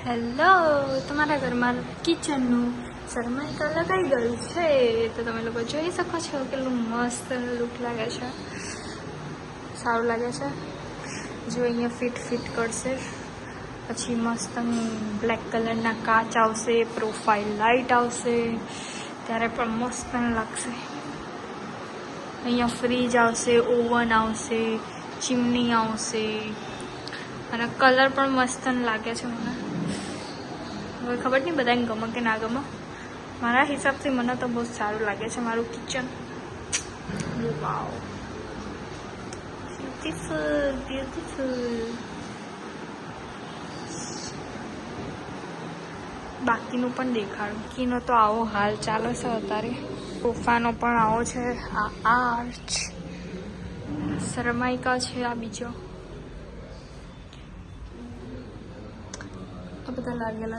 Hello, તમારા ઘરમાં કિચનનું સરમાઈકા લગાઈ ગયું છે તો તમે લોકો જોઈ શકો છો કેટલું મસ્ત લુક લાગે છે, સારું લાગે છે. જો અહીંયા ફિટ કરશે, પછી મસ્ત બ્લેક કલરના કાચ આવશે, પ્રોફાઇલ લાઇટ આવશે, ત્યારે પણ મસ્ત લાગશે. અહીંયા ફ્રીજ આવશે, ઓવન આવશે, ચીમની આવશે અને કલર પણ મસ્ત લાગે છે મને. હવે ખબર નહીં બધાને ગમે કે ના ગમે. મારા હિસાબથી મને તો બહુ સારું લાગે છે મારું કિચન. વાવ, બ્યુટીફુલ. બાકીનું પણ દેખાડું. બાકીનો તો આવો હાલ ચાલે છે અત્યારે. સોફાનો પણ આવો છે. આ આર્ચ સરમાઈકા છે. આ બીજો આ બધા લાગેલા